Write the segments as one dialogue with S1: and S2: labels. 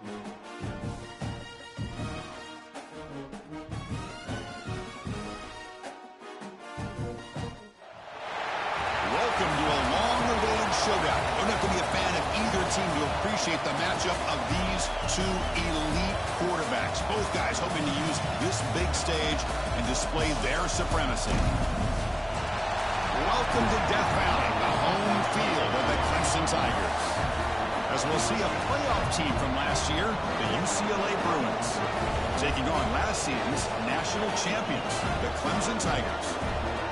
S1: Welcome to a long-awaited showdown. You don't have to be a fan of either team to appreciate the matchup of these two elite quarterbacks. Both guys hoping to use this big stage and display their supremacy. Welcome to Death Valley, the home field of the Clemson Tigers. As we'll see a playoff team from last year, the UCLA Bruins, taking on last season's national champions, the Clemson Tigers.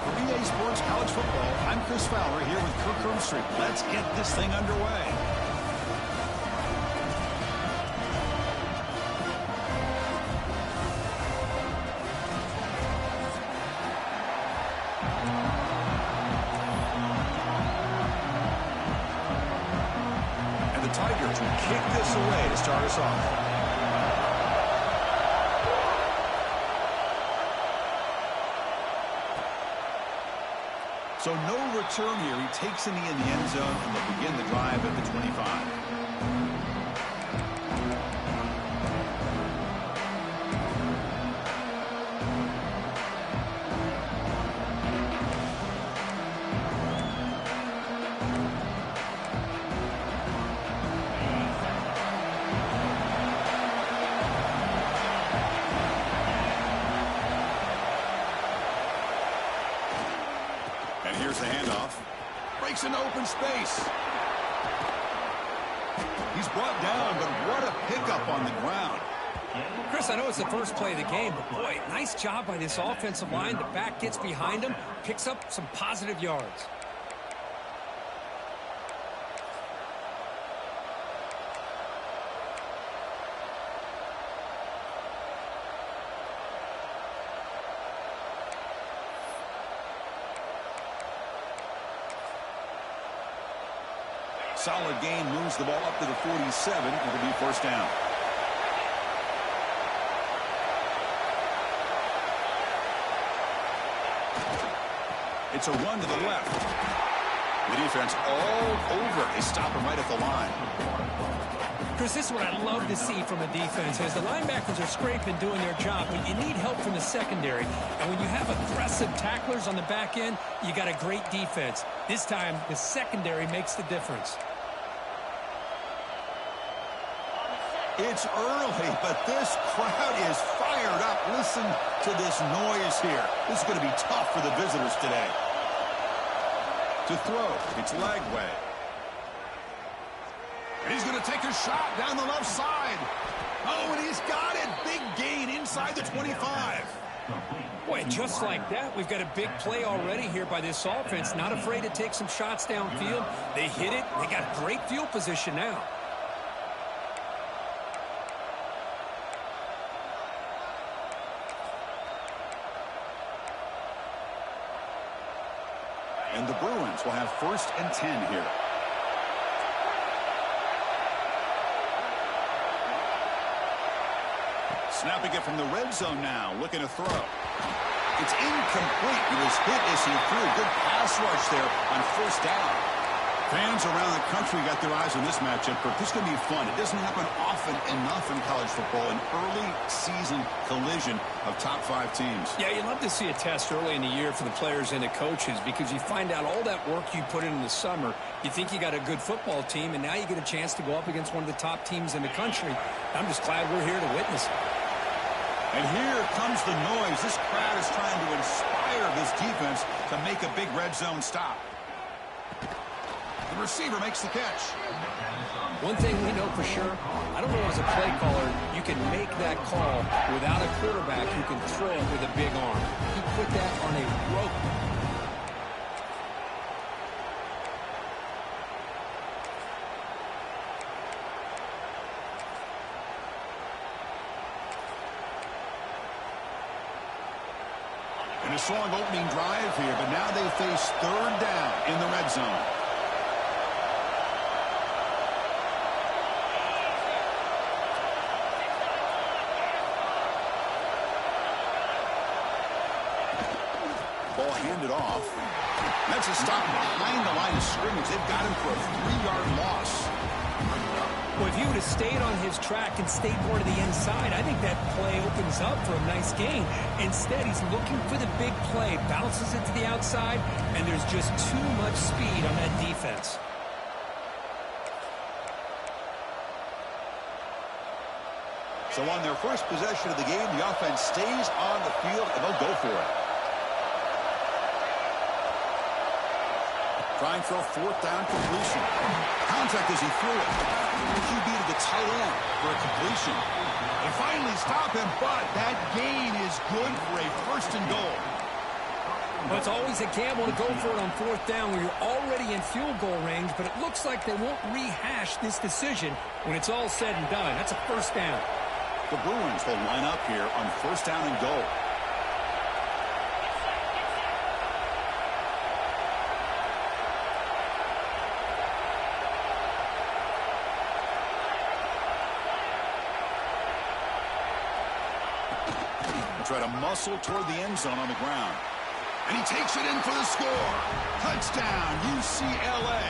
S1: For EA Sports College Football, I'm Chris Fowler here with Kirk Herbstreit. Let's get this thing underway. And the Tigers will kick this away to start us off. So no return here. He takes it in the end zone, and they begin the drive at the 25. And here's the handoff. Breaks into open space. He's brought down, but what a pickup on the ground.
S2: Chris, I know it's the first play of the game, but boy, nice job by this offensive line. The back gets behind him, picks up some positive yards.
S1: Solid gain, moves the ball up to the 47. It'll be first down. It's a run to the left. The defense all over. They stop him right at the line.
S2: Chris, this is what I love to see from a defense. As the linebackers are scraping, doing their job, but you need help from the secondary. And when you have aggressive tacklers on the back end, you got a great defense. This time, the secondary makes the difference.
S1: It's early, but this crowd is fired up. Listen to this noise here. This is going to be tough for the visitors today. To throw, it's Lagway. And he's going to take a shot down the left side. Oh, and he's got it. Big gain inside the 25.
S2: Boy, just like that, we've got a big play already here by this offense. Not afraid to take some shots downfield. They hit it. They got great field position now.
S1: And the Bruins will have 1st and 10 here. Snapping it from the red zone now, looking to throw. It's incomplete. He was hit as he threw. Good pass rush there on 1st down. Fans around the country got their eyes on this matchup, but this is going to be fun. It doesn't happen often enough in college football, an early season collision of top 5 teams.
S2: Yeah, you'd love to see a test early in the year for the players and the coaches because you find out all that work you put in the summer. You think you got a good football team, and now you get a chance to go up against one of the top teams in the country. I'm just glad we're here to witness it.
S1: And here comes the noise. This crowd is trying to inspire this defense to make a big red zone stop. The receiver makes the catch.
S2: One thing we know for sure, I don't know as a play caller, you can make that call without a quarterback who can throw it with a big arm. He put that on a rope.
S1: And a strong opening drive here, but now they face 3rd down in the red zone. Ball handed off. That's a stop behind the line of scrimmage. They've got him for a 3-yard loss.
S2: Well, if he would have stayed on his track and stayed more to the inside, I think that play opens up for a nice gain. Instead, he's looking for the big play, bounces it to the outside, and there's just too much speed on that defense.
S1: So on their first possession of the game, the offense stays on the field, and they'll go for it. Trying for a fourth down completion. Contact as he threw it. QB to the tight end for a completion. They finally stop him, but that gain is good for a first and goal.
S2: Well, it's always a gamble to go for it on fourth down when you're already in field goal range, but it looks like they won't rehash this decision when it's all said and done. That's a first down.
S1: The Bruins will line up here on first down and goal. Try to muscle toward the end zone on the ground. And he takes it in for the score. Touchdown, UCLA.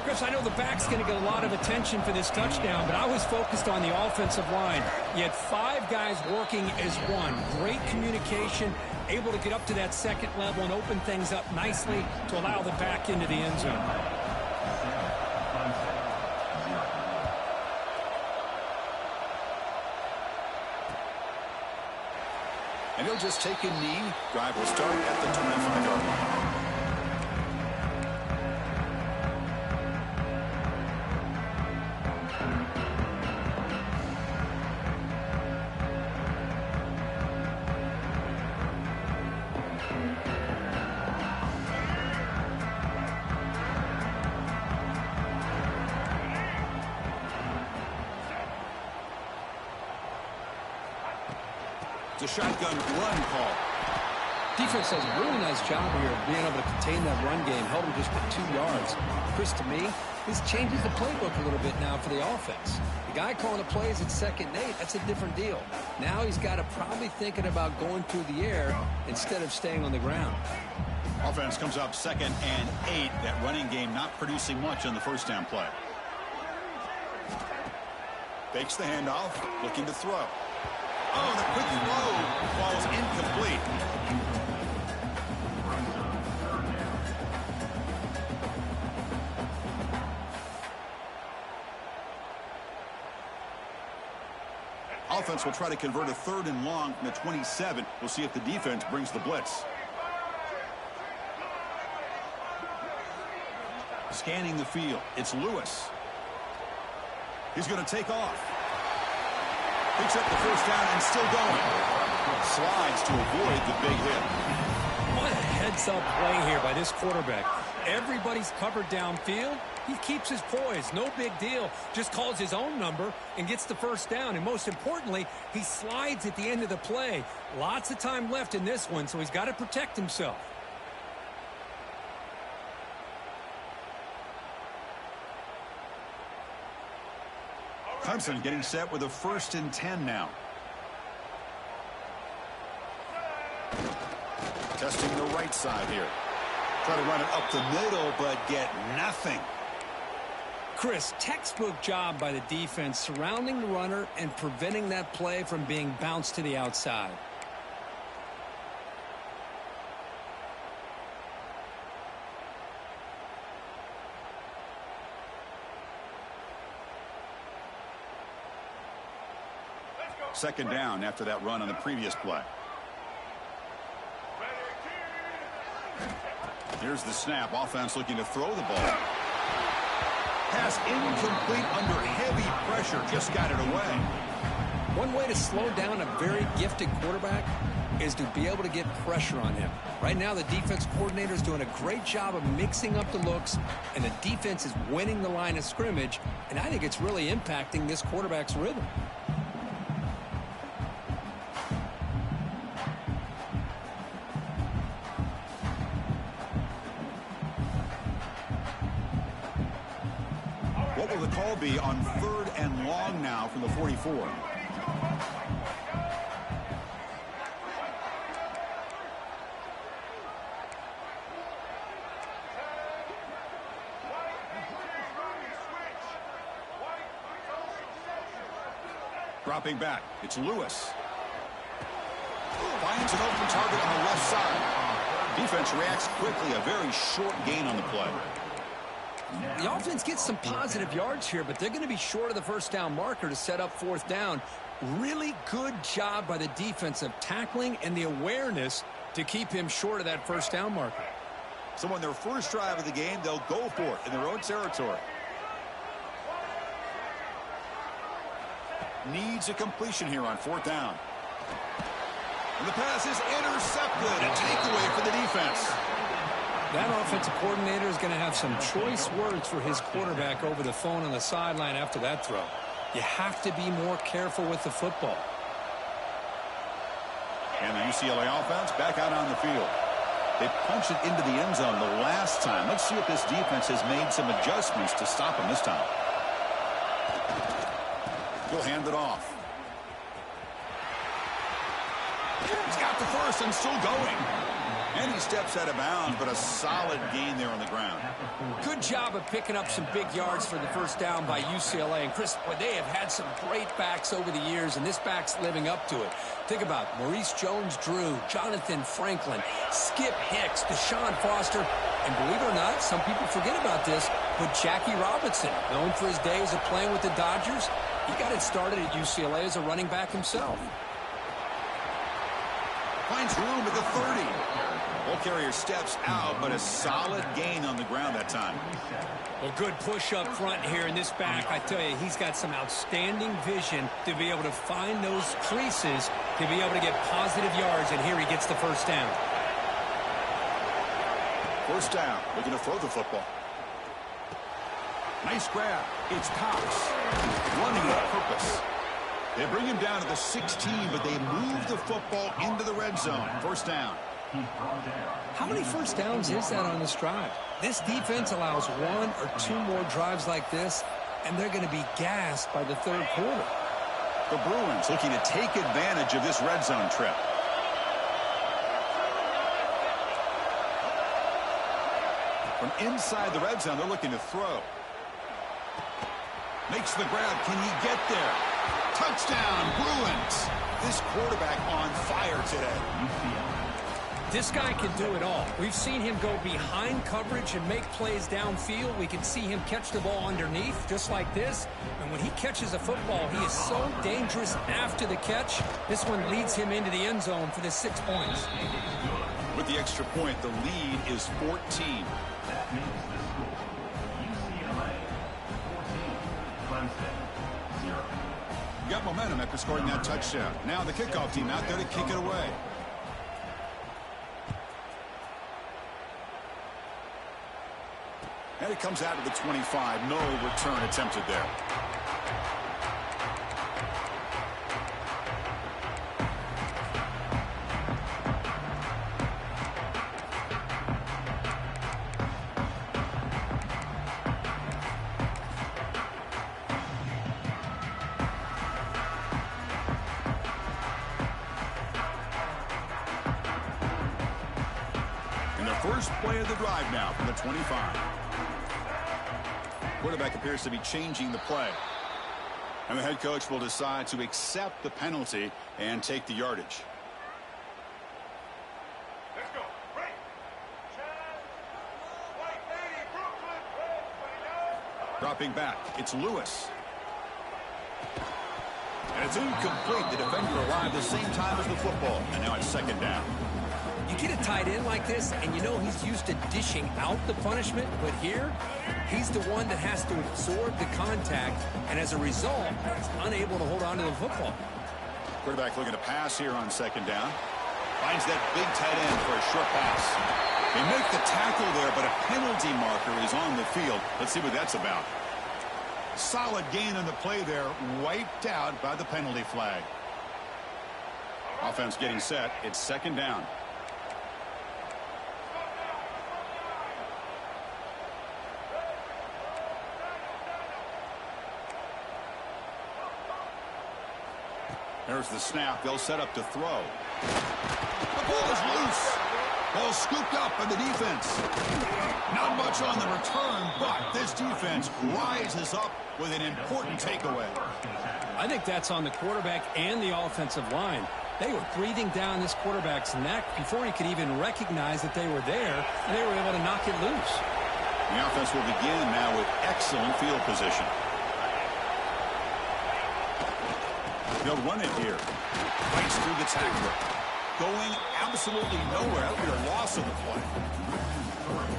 S2: Chris, I know the back's going to get a lot of attention for this touchdown, but I was focused on the offensive line. You had 5 guys working as one. Great communication, able to get up to that second level and open things up nicely to allow the back into the end zone.
S1: And he'll just take a knee. Drive will start at the 25-yard line. It's a shotgun run call.
S2: Defense does a really nice job here of being able to contain that run game. Held him just to 2 yards. Chris, to me, this changes the playbook a little bit now for the offense. The guy calling the plays at 2nd and 8, that's a different deal. Now he's got to probably thinking about going through the air instead of staying on the ground.
S1: Offense comes up 2nd and 8. That running game not producing much on the first down play. Fakes the handoff, looking to throw. Oh, the quick throw falls incomplete. Offense will try to convert a 3rd and long from the 27. We'll see if the defense brings the blitz. Scanning the field. It's Lewis. He's going to take off. Picks up the first down and still going. Slides to avoid the big hit.
S2: What a heads-up play here by this quarterback. Everybody's covered downfield. He keeps his poise. No big deal. Just calls his own number and gets the first down. And most importantly, he slides at the end of the play. Lots of time left in this one, so he's got to protect himself.
S1: Clemson getting set with a 1st and 10 now. Testing the right side here. Try to run it up the middle, but get nothing.
S2: Chris, textbook job by the defense surrounding the runner and preventing that play from being bounced to the outside.
S1: Second down after that run on the previous play. Here's the snap. Offense looking to throw the ball. Pass incomplete under heavy pressure. Just got it away.
S2: One way to slow down a very gifted quarterback is to be able to get pressure on him. Right now, the defense coordinator is doing a great job of mixing up the looks, and the defense is winning the line of scrimmage, and I think it's really impacting this quarterback's rhythm.
S1: What will the call be on 3rd and long now from the 44? Dropping back, it's Lewis. Finds an open target on the left side. Defense reacts quickly, a very short gain on the play.
S2: The offense gets some positive yards here, but they're going to be short of the first down marker to set up fourth down. Really good job by the defense of tackling and the awareness to keep him short of that first down marker.
S1: So on their first drive of the game, they'll go for it in their own territory. Needs a completion here on fourth down. And the pass is intercepted. A takeaway for the defense.
S2: That offensive coordinator is going to have some choice words for his quarterback over the phone on the sideline after that throw. You have to be more careful with the football.
S1: And the UCLA offense back out on the field. They punched it into the end zone the last time. Let's see if this defense has made some adjustments to stop them this time. He'll hand it off. He's got the first and still going. And he steps out of bounds, but a solid gain there on the ground.
S2: Good job of picking up some big yards for the first down by UCLA. And, Chris, boy, they have had some great backs over the years, and this back's living up to it. Think about Maurice Jones-Drew, Jonathan Franklin, Skip Hicks, Deshaun Foster, and believe it or not, some people forget about this, but Jackie Robinson, known for his days of playing with the Dodgers, he got it started at UCLA as a running back himself.
S1: Finds room at the 30. Ball carrier steps out, but a solid gain on the ground that time.
S2: Well, good push up front here in this back. I tell you, he's got some outstanding vision to be able to find those creases, to be able to get positive yards, and here he gets the first down.
S1: First down, looking to throw the football. Nice grab. It's Cox. Running with purpose. They bring him down to the 16, but they move the football into the red zone. First down.
S2: How many first downs is that on this drive? This defense allows one or two more drives like this, and they're going to be gassed by the third quarter.
S1: The Bruins looking to take advantage of this red zone trip. From inside the red zone, they're looking to throw. Makes the grab. Can he get there? Touchdown, Bruins. This quarterback on fire today.
S2: This guy can do it all. We've seen him go behind coverage and make plays downfield. We can see him catch the ball underneath, just like this. And when he catches a football, he is so dangerous after the catch. This one leads him into the end zone for the 6 points.
S1: With the extra point, the lead is 14. Got momentum after scoring that touchdown. Now the kickoff team out there to kick it away. And it comes out to the 25. No return attempted there. And the first play of the drive now from the 25. Quarterback appears to be changing the play. And the head coach will decide to accept the penalty and take the yardage.
S3: Let's go. Break. White lady, Brooklyn.
S1: Dropping back, it's Lewis. And it's incomplete. The defender arrived the same time as the football. And now it's second down.
S2: You get a tight end like this, and you know he's used to dishing out the punishment, but here, he's the one that has to absorb the contact, and as a result, he's unable to hold on to the football.
S1: Quarterback looking to pass here on second down. Finds that big tight end for a short pass. They make the tackle there, but a penalty marker is on the field. Let's see what that's about. Solid gain on the play there, wiped out by the penalty flag. Offense getting set. It's second down. There's the snap. They'll set up to throw. The ball is loose. Ball scooped up by the defense. Not much on the return, but this defense rises up with an important takeaway.
S2: I think that's on the quarterback and the offensive line. They were breathing down this quarterback's neck before he could even recognize that they were there, and they were able to knock it loose.
S1: The offense will begin now with excellent field position. They'll run it here. Fights through the tackler. Going absolutely nowhere. That would be a loss of the play.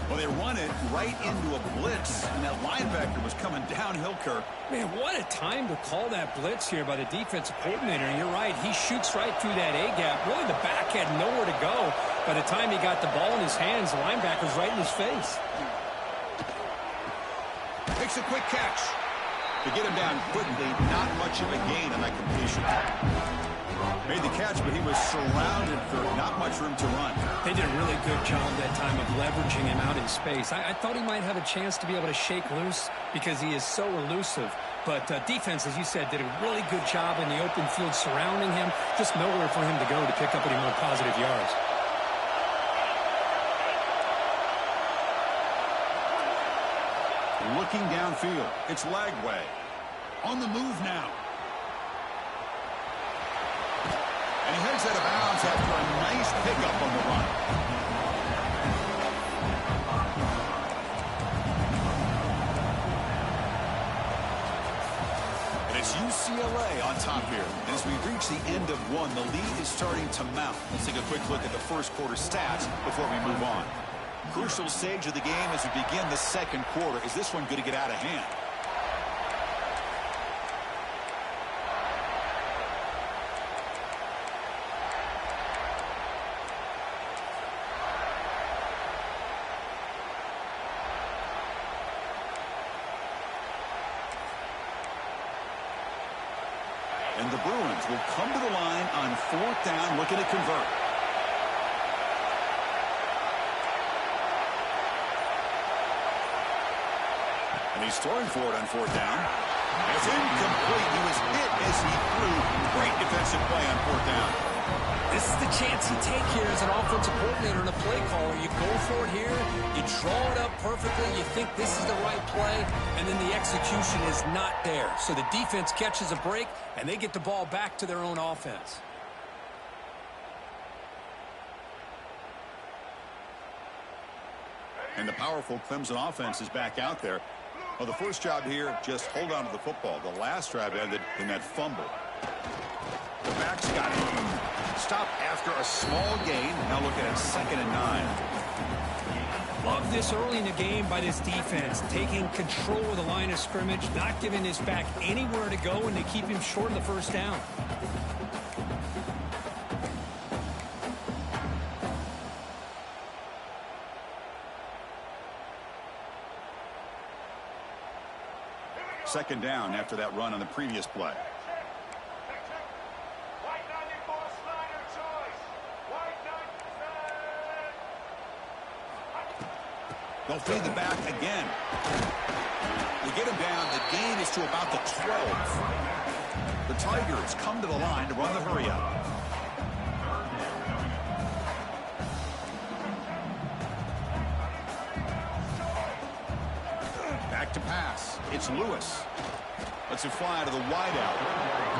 S1: Well, they run it right into a blitz, and that linebacker was coming downhill, Kirk.
S2: Man, what a time to call that blitz here by the defensive coordinator. And you're right, he shoots right through that A-gap. Really, the back had nowhere to go. By the time he got the ball in his hands, the linebacker's right in his face.
S1: Makes a quick catch. To get him down quickly, not much of a gain on that completion. Made the catch, but he was surrounded for not much room to run.
S2: They did a really good job that time of leveraging him out in space. I thought he might have a chance to be able to shake loose because he is so elusive. But defense, as you said, did a really good job in the open field surrounding him. Just nowhere for him to go to pick up any more positive yards.
S1: Looking downfield, it's Lagway. On the move now. And he heads out of bounds after a nice pickup on the run. And it's UCLA on top here. And as we reach the end of one, the lead is starting to mount. Let's take a quick look at the first quarter stats before we move on. Crucial stage of the game as we begin the second quarter. Is this one going to get out of hand? And the Bruins will come to the line on fourth down, looking to convert. And he's throwing for it on fourth down. It's incomplete. He was hit as he threw. Great defensive play on fourth down.
S2: This is the chance you take here as an offensive coordinator and a play caller. You go for it here, you draw it up perfectly, you think this is the right play, and then the execution is not there. So the defense catches a break, and they get the ball back to their own offense.
S1: And the powerful Clemson offense is back out there. Well, the first job here, just hold on to the football. The last drive ended in that fumble. The backs got it. Stop after a small gain. Now looking at 2nd and 9.
S2: Love this early in the game by this defense, taking control of the line of scrimmage, not giving this back anywhere to go, and they keep him short of the first down.
S1: Second down after that run on the previous play. They'll fade the back again. They get him down. The gain is to about the 12. The Tigers come to the line to run the hurry up. Back to pass. It's Lewis. Lets it fly to the wideout.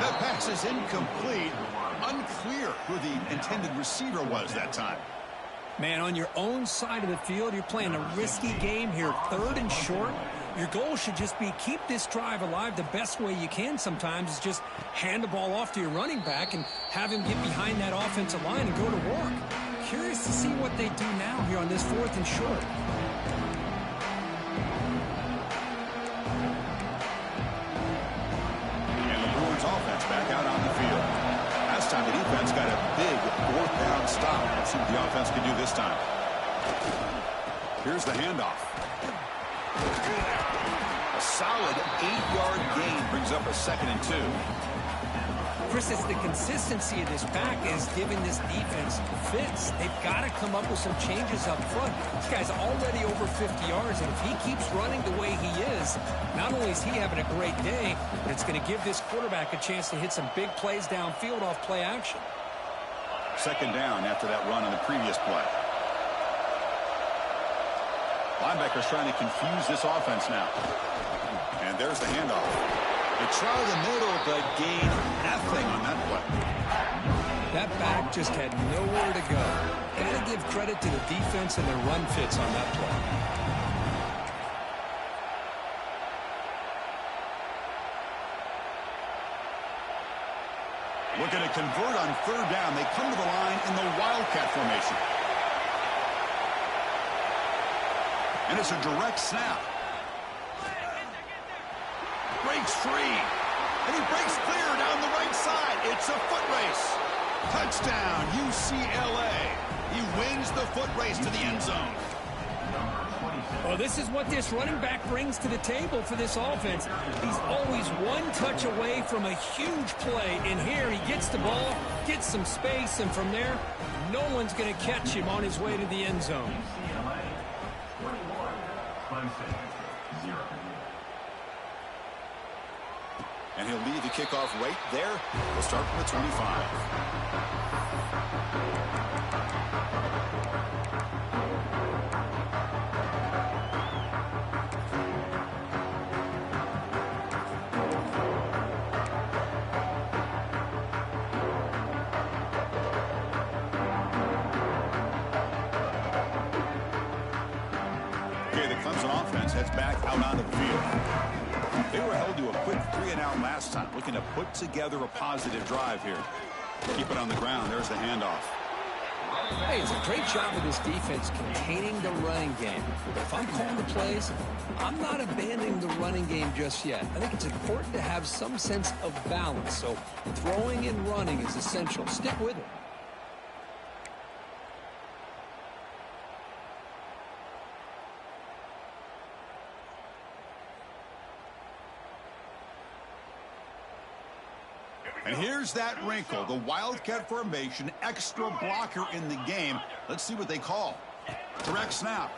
S1: That pass is incomplete. Unclear who the intended receiver was that time.
S2: Man, on your own side of the field, you're playing a risky game here, 3rd and short. Your goal should just be keep this drive alive the best way you can sometimes is just hand the ball off to your running back and have him get behind that offensive line and go to work. Curious to see what they do now here on this 4th and short.
S1: And the Bruins offense back out on the field. Last time the defense got a big 4th down stop. Let's see what the offense can do this time. Here's the handoff. A solid 8-yard gain brings up a 2nd and 2.
S2: Chris, it's the consistency of this back is giving this defense fits. They've got to come up with some changes up front. This guy's already over 50 yards, and if he keeps running the way he is, not only is he having a great day, but it's going to give this quarterback a chance to hit some big plays downfield off play action.
S1: 2nd down after that run on the previous play. Linebackers trying to confuse this offense now. And there's the handoff. They try the middle, but gain nothing on that play.
S2: That back just had nowhere to go. Got to give credit to the defense and their run fits on that play.
S1: Looking to convert on third down. They come to the line in the Wildcat formation. And it's a direct snap. Breaks free. And he breaks clear down the right side. It's a foot race. Touchdown, UCLA. He wins the foot race to the end zone.
S2: Well, this is what this running back brings to the table for this offense. He's always one touch away from a huge play. And here he gets the ball, gets some space, and from there, no one's going to catch him on his way to the end zone.
S1: And he'll lead the kickoff right there. We'll start from the 25. Okay, the Clemson offense heads back out onto the field. They were held to a quick 3-and-out last time, looking to put together a positive drive here. Keep it on the ground. There's the handoff.
S2: Hey, it's a great job of this defense containing the running game. If I'm calling the plays, I'm not abandoning the running game just yet. I think it's important to have some sense of balance. So throwing and running is essential. Stick with it.
S1: And here's that wrinkle, the Wildcat formation, extra blocker in the game. Let's see what they call. Direct snap.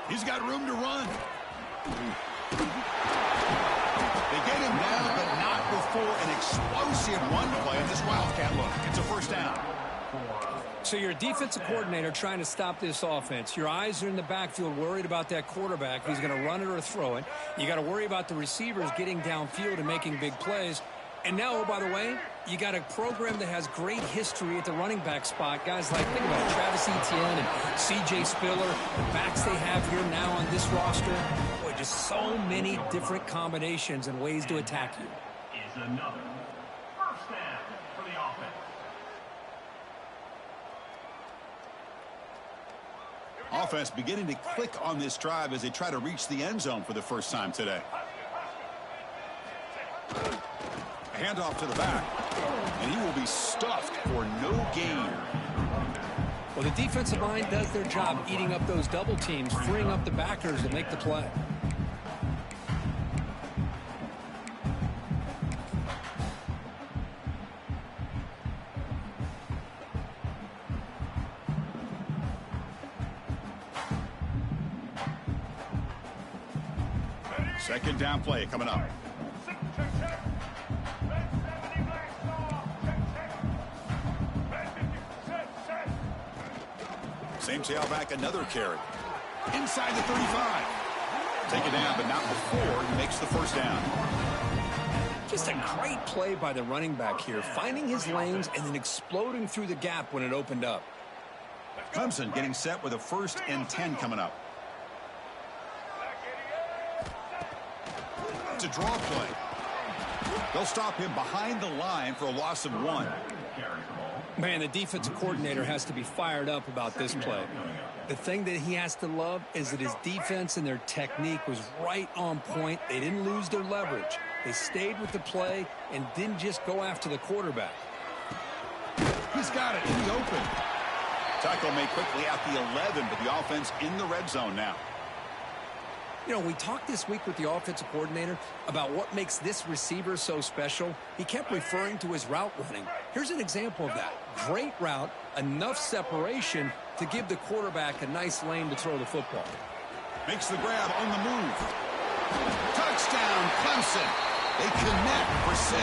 S1: He's got room to run. They get him down, but not before an explosive run play in this Wildcat look. It's a first down.
S2: So you're a defensive coordinator trying to stop this offense. Your eyes are in the backfield worried about that quarterback who's going to run it or throw it. You got to worry about the receivers getting downfield and making big plays. And now, oh, by the way, you got a program that has great history at the running back spot. Guys like, think about it, Travis Etienne and C.J. Spiller, the backs they have here now on this roster. Boy, just so many different combinations and ways to attack you.
S3: Is another first down for the offense.
S1: Offense beginning to click on this drive as they try to reach the end zone for the first time today. Handoff to the back, and he will be stuffed for no gain.
S2: Well, the defensive line does their job eating up those double teams, freeing up the backers to make the play.
S1: Second down play coming up. Same tailback, another carry. Inside the 35. Take it down, but not before he makes the first down.
S2: Just a great play by the running back here, finding his lanes and then exploding through the gap when it opened up.
S1: Clemson getting set with a 1st and 10 coming up. It's a draw play. They'll stop him behind the line for a loss of 1.
S2: Man, the defensive coordinator has to be fired up about this play. The thing that he has to love is that his defense and their technique was right on point. They didn't lose their leverage. They stayed with the play and didn't just go after the quarterback.
S1: He's got it in the open. Tackle made quickly at the 11, but the offense in the red zone now.
S2: You know, we talked this week with the offensive coordinator about what makes this receiver so special. He kept referring to his route running. Here's an example of that. Great route, enough separation to give the quarterback a nice lane to throw the football.
S1: Makes the grab on the move. Touchdown, Clemson. They connect for 6.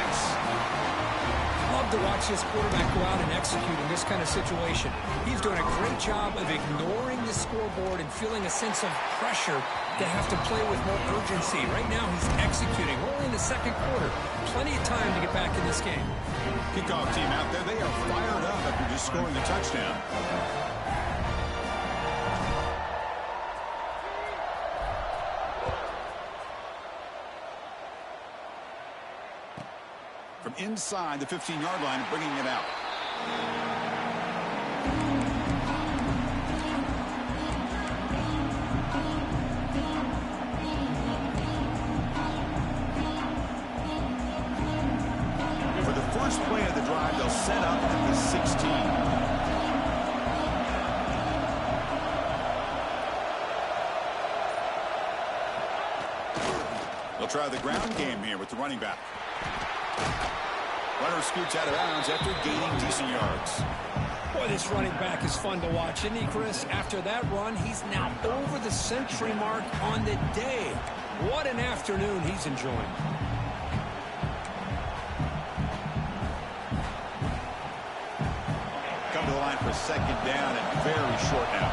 S2: Love to watch this quarterback go out and execute in this kind of situation. He's doing a great job of ignoring the scoreboard and feeling a sense of pressure to have to play with more urgency. Right now, he's executing. We're only in the second quarter. Plenty of time to get back in this game.
S1: Kickoff team out there, they are fired up after just scoring a touchdown. From inside the 15-yard line, bringing it out. For the first play of the drive, they'll set up at the 16. They'll try the ground game here with the running back. Runner scoots out of bounds after gaining decent yards.
S2: Boy, this running back is fun to watch, isn't he, Chris? After that run, he's now over the century mark on the day. What an afternoon he's enjoying.
S1: Come to the line for second down and very short now.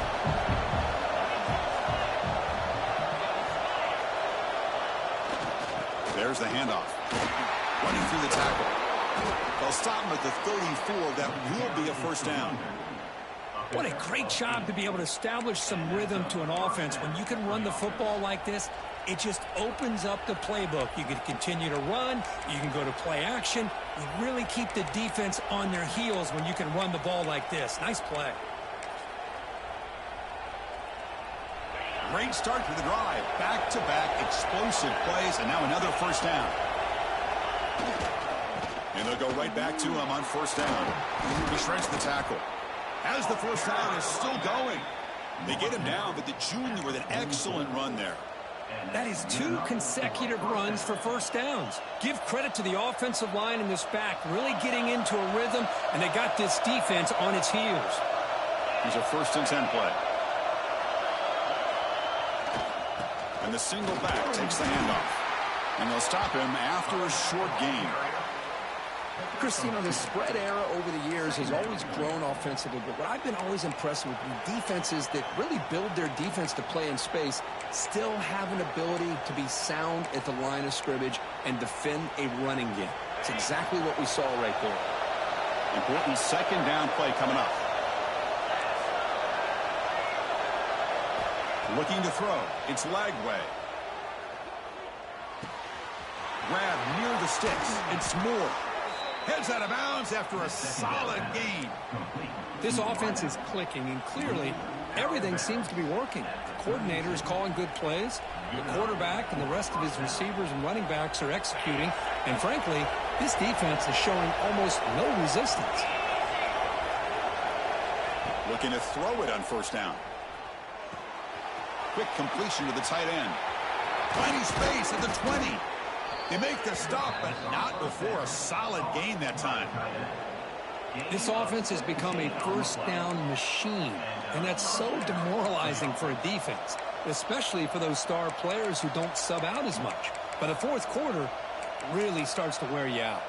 S1: There's the handoff. Running through the tackle. They'll stop him at the 34. That will be a first down.
S2: What a great job to be able to establish some rhythm to an offense. When you can run the football like this, it just opens up the playbook. You can continue to run. You can go to play action. You really keep the defense on their heels when you can run the ball like this. Nice play.
S1: Great start to the drive. Back-to-back explosive plays, and now another first down. And they'll go right back to him on first down. He shreds the tackle. As the first down is still going. They get him down, but the junior with an excellent run there.
S2: That is 2 consecutive runs for first downs. Give credit to the offensive line in this back, really getting into a rhythm, and they got this defense on its heels.
S1: Here's a 1st and 10 play. And the single back takes the handoff. And they'll stop him after a short gain.
S2: Chris, you know, the spread era over the years has always grown offensively, but what I've been always impressed with defenses that really build their defense to play in space still have an ability to be sound at the line of scrimmage and defend a running game. It's exactly what we saw right there.
S1: Important second down play coming up. Looking to throw. It's Lagway. Grab near the sticks. It's Moore. Heads out of bounds after a solid gain.
S2: This offense is clicking, and clearly everything seems to be working. The coordinator is calling good plays. The quarterback and the rest of his receivers and running backs are executing. And frankly, this defense is showing almost no resistance.
S1: Looking to throw it on first down. Quick completion to the tight end. Tiny space at the 20. They make the stop, but not before a solid gain that time.
S2: This offense has become a first down machine, and that's so demoralizing for a defense, especially for those star players who don't sub out as much. But the fourth quarter really starts to wear you out.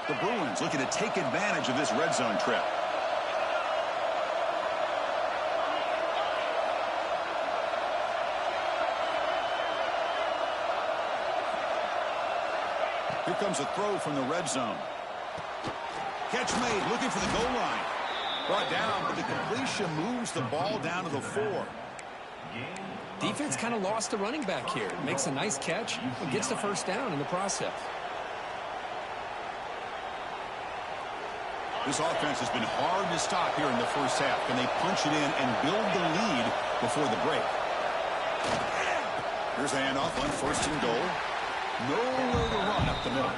S1: The Bruins looking to take advantage of this red zone trip. Here comes a throw from the red zone. Catch made, looking for the goal line. Brought down, but the completion moves the ball down to the 4.
S2: Defense kind of lost the running back here. Makes a nice catch and gets the first down in the process.
S1: This offense has been hard to stop here in the first half. Can they punch it in and build the lead before the break? Here's the handoff on 1st and goal. Nowhere to run up the middle.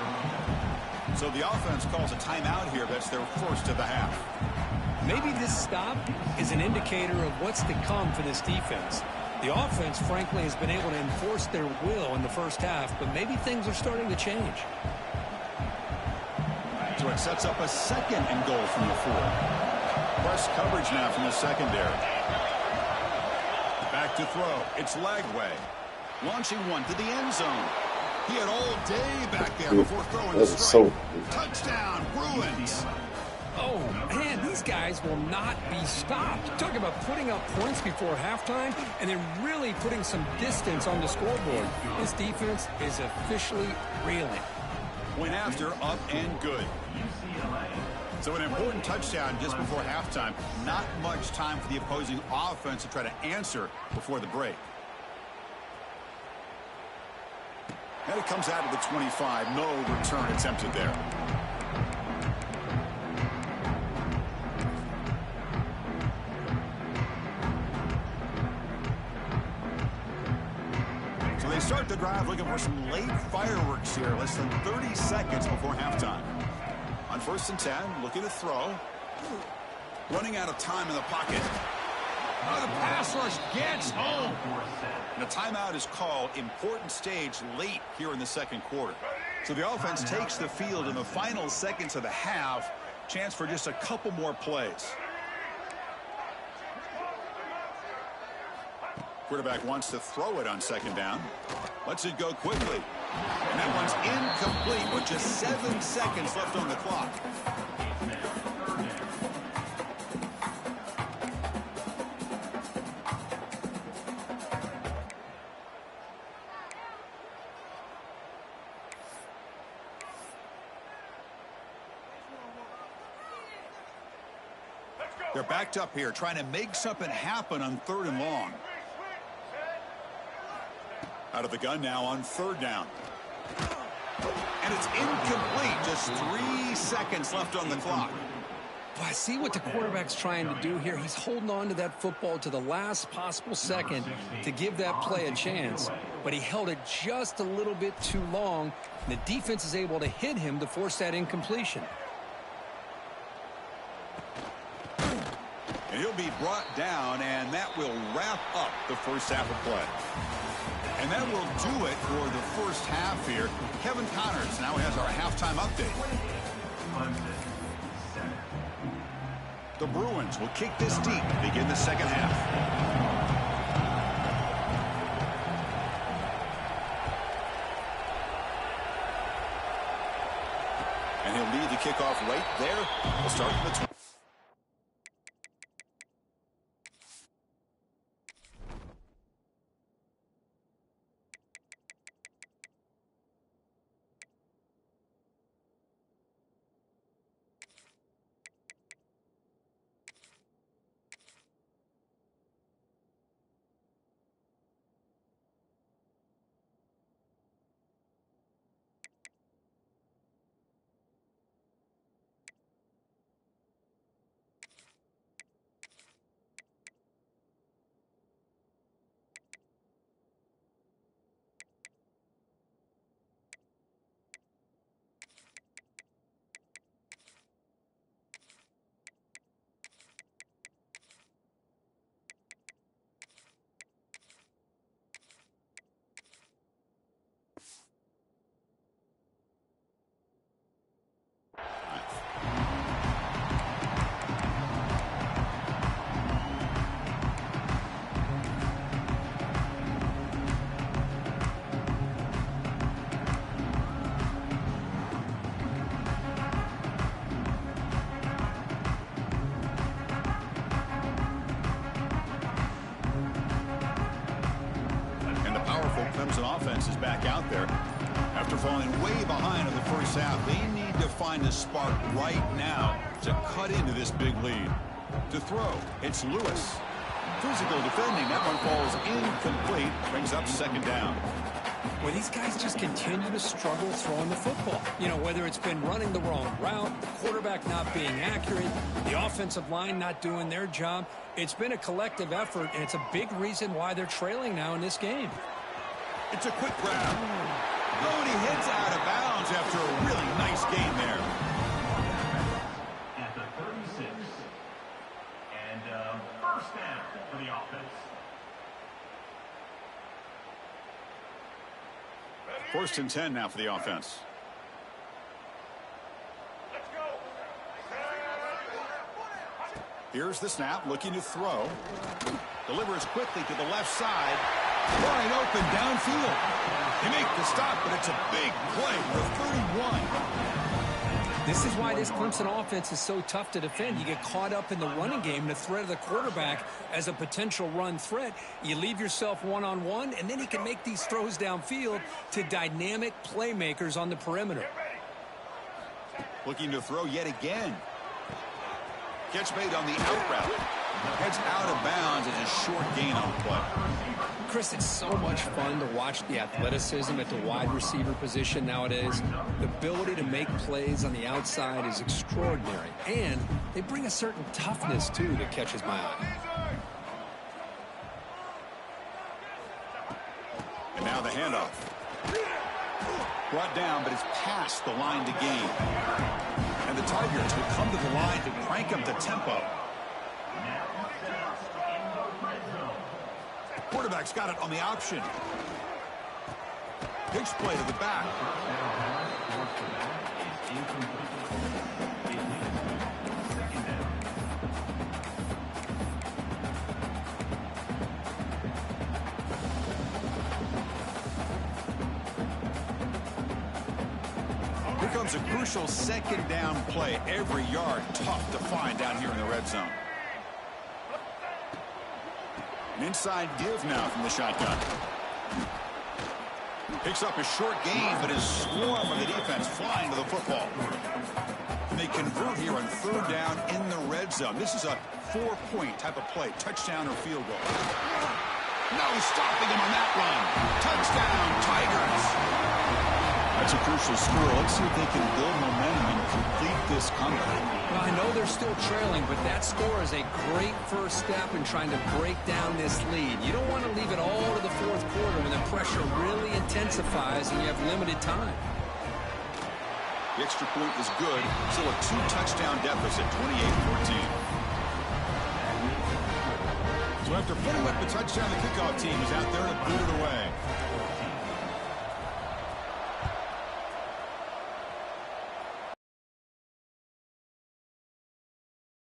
S1: So the offense calls a timeout here. That's their first of the half.
S2: Maybe this stop is an indicator of what's to come for this defense. The offense, frankly, has been able to enforce their will in the first half, but maybe things are starting to change.
S1: So it sets up a 2nd and goal from the 4. press coverage now from the secondary. Back to throw. It's Lagway. Launching one to the end zone. He had all day back there before throwing the strike. Touchdown, Bruins.
S2: Oh, man, these guys will not be stopped. Talk about putting up points before halftime and then really putting some distance on the scoreboard. This defense is officially reeling.
S1: Went after, up and good. So an important touchdown just before halftime. Not much time for the opposing offense to try to answer before the break. And it comes out of the 25. No return attempted there. So they start the drive looking for some late fireworks here. Less than 30 seconds before halftime. On 1st and 10, looking to throw. Running out of time in the pocket. Oh, the pass rush gets home. And a timeout is called. Important stage late here in the second quarter. So the offense takes the field in the final seconds of the half. Chance for just a couple more plays. Quarterback wants to throw it on 2nd down. Lets it go quickly. And that one's incomplete with just 7 seconds left on the clock. They're backed up here, trying to make something happen on 3rd and long. Out of the gun now on 3rd down. And it's incomplete. Just 3 seconds left on the clock.
S2: Well, I see what the quarterback's trying to do here. He's holding on to that football to the last possible second to give that play a chance. But he held it just a little bit too long. And the defense is able to hit him to force that incompletion.
S1: And he'll be brought down, and that will wrap up the first half of play. And that will do it for the first half here. Kevin Connors now has our halftime update. The Bruins will kick this deep to begin the second half. And he'll lead the kickoff right there. We'll start from the 20. Clemson offense is back out there. After falling way behind in the first half, they need to find a spark right now to cut into this big lead. To throw, it's Lewis. Physical defending, that one falls incomplete, brings up 2nd down.
S2: Well, these guys just continue to struggle throwing the football. You know, whether it's been running the wrong route, the quarterback not being accurate, the offensive line not doing their job. It's been a collective effort, and it's a big reason why they're trailing now in this game.
S1: It's a quick grab. Oh, and he hits out of bounds after a really nice game there.
S3: At the 36. And first down for the offense.
S1: 1st and 10 now for the offense. Here's the snap, looking to throw. Delivers quickly to the left side. Wide open downfield. They make the stop, but it's a big play for 31.
S2: This is why this Clemson offense is so tough to defend. You get caught up in the running game, the threat of the quarterback as a potential run threat. You leave yourself one-on-one, and then he can make these throws downfield to dynamic playmakers on the perimeter.
S1: Looking to throw yet again. Catch made on the out route. Heads out of bounds as a short gain on play.
S2: Chris, it's so much fun to watch the athleticism at the wide receiver position nowadays. The ability to make plays on the outside is extraordinary. And they bring a certain toughness, too, that catches my eye.
S1: And now the handoff. Brought down, but it's past the line to gain. And the Tigers will come to the line to crank up the tempo. Quarterback's got it on the option. Pitch play to the back. Here comes a crucial second down play. Every yard tough to find down here in the red zone. An inside give now from the shotgun. Picks up a short gain, but is swarmed by the defense flying to the football. And they convert here on third down in the red zone. This is a 4-point type of play, touchdown or field goal. No stopping him on that run. Touchdown, Tigers. That's a crucial score. Let's see if they can build momentum and complete this comeback.
S2: Well, I know they're still trailing, but that score is a great first step in trying to break down this lead. You don't want to leave it all to the fourth quarter when the pressure really intensifies and you have limited time.
S1: The extra point is good. Still a 2-touchdown deficit, 28-14. So after putting up the touchdown, the kickoff team is out there to boot it away.